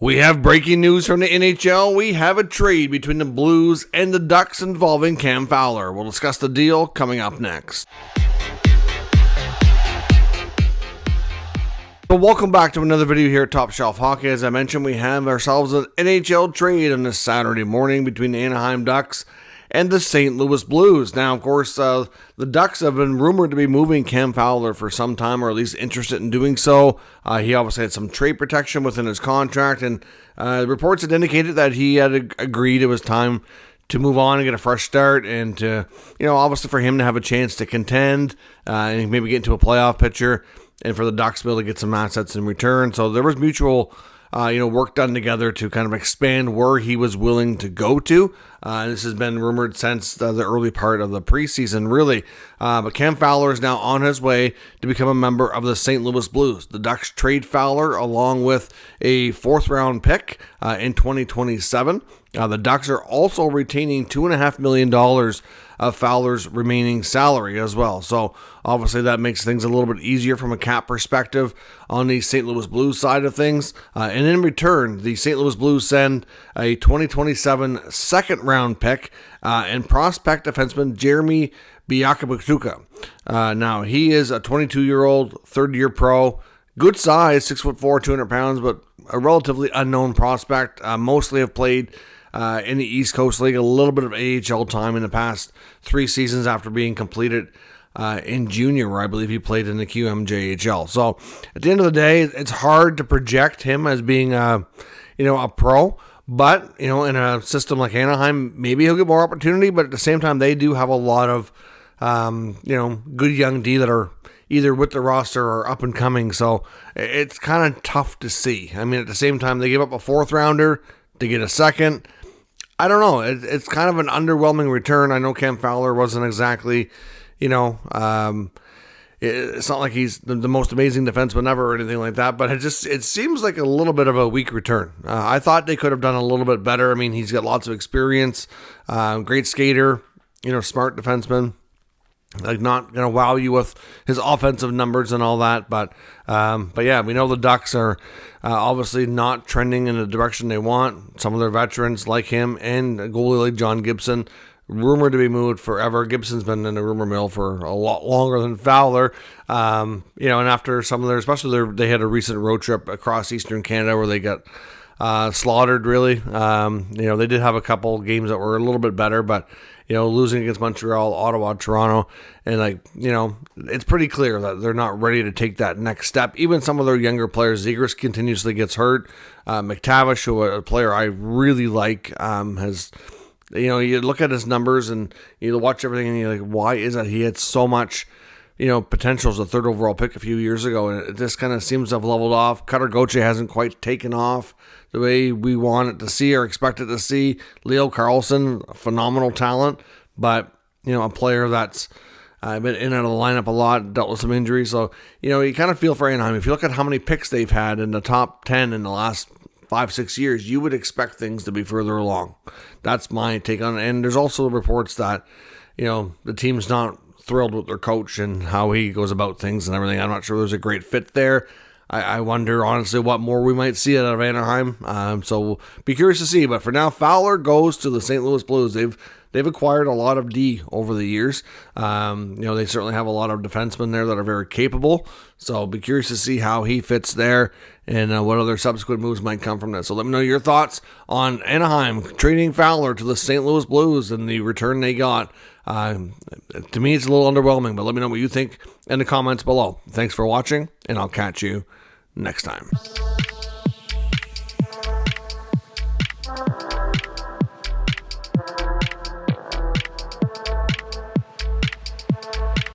We have breaking news from the NHL. We have a trade between the Blues and the Ducks involving Cam Fowler. We'll discuss the deal coming up next. So welcome back to another video here at Top Shelf Hockey. As I mentioned, we have ourselves an NHL trade on this Saturday morning between the Anaheim Ducks and the St. Louis Blues. Now, of course, the Ducks have been rumored to be moving Cam Fowler for some time, or at least interested in doing so. He obviously had some trade protection within his contract, and reports had indicated that he had agreed it was time to move on and get a fresh start, and to, obviously for him to have a chance to contend and maybe get into a playoff picture, and for the Ducks to be able to get some assets in return. So there was mutual work done together to kind of expand where he was willing to go to. This has been rumored since the early part of the preseason, really. But Cam Fowler is now on his way to become a member of the St. Louis Blues. The Ducks trade Fowler along with a fourth-round pick in 2027. The Ducks are also retaining $2.5 million of Fowler's remaining salary as well. So obviously that makes things a little bit easier from a cap perspective on the St. Louis Blues side of things. And in return, the St. Louis Blues send a 2027 second-round pick and prospect defenseman Jeremy Biakabutuka. Now, he is a 22-year-old, third-year pro, good size, 6'4", 200 pounds, but a relatively unknown prospect. Mostly have played in the East Coast League, a little bit of AHL time in the past 3 seasons after being completed in junior, where I believe he played in the QMJHL. So at the end of the day, it's hard to project him as being a pro, but in a system like Anaheim, maybe he'll get more opportunity. But at the same time, they do have a lot of good young D that are either with the roster or up and coming. So it's kind of tough to see. I mean, at the same time, they give up a fourth rounder to get a second. I don't know. It's kind of an underwhelming return. I know Cam Fowler wasn't exactly, it's not like he's the most amazing defenseman ever or anything like that, but it seems like a little bit of a weak return. I thought they could have done a little bit better. I mean, he's got lots of experience, great skater, smart defenseman. Like, not going to wow you with his offensive numbers and all that. But yeah, we know the Ducks are obviously not trending in the direction they want. Some of their veterans like him and a goalie like John Gibson, rumored to be moved forever. Gibson's been in the rumor mill for a lot longer than Fowler. And after some of their, especially they had a recent road trip across Eastern Canada where they got slaughtered, really. They did have a couple games that were a little bit better, but losing against Montreal, Ottawa, Toronto, and it's pretty clear that they're not ready to take that next step. Even some of their younger players, Zegras continuously gets hurt. McTavish, who a player I really like, has, you look at his numbers and you watch everything and you're like, why is that he had so much, potential as a third overall pick a few years ago, and it just kind of seems to have leveled off. Cutter Gauthier hasn't quite taken off the way we want it to see or expect it to see. Leo Carlson, phenomenal talent, but a player that's been in and out of the lineup a lot, dealt with some injuries. So you kind of feel for Anaheim. If you look at how many picks they've had in the top 10 in the last 5-6 years, you would expect things to be further along. That's my take on it. And there's also reports that the team's not thrilled with their coach and how he goes about things and everything. I'm not sure there's a great fit there. I wonder, honestly, what more we might see out of Anaheim. So we'll be curious to see. But for now, Fowler goes to the St. Louis Blues. They've acquired a lot of D over the years. They certainly have a lot of defensemen there that are very capable. So be curious to see how he fits there and what other subsequent moves might come from that. So let me know your thoughts on Anaheim trading Fowler to the St. Louis Blues and the return they got. To me, it's a little underwhelming, but let me know what you think in the comments below. Thanks for watching, and I'll catch you next time.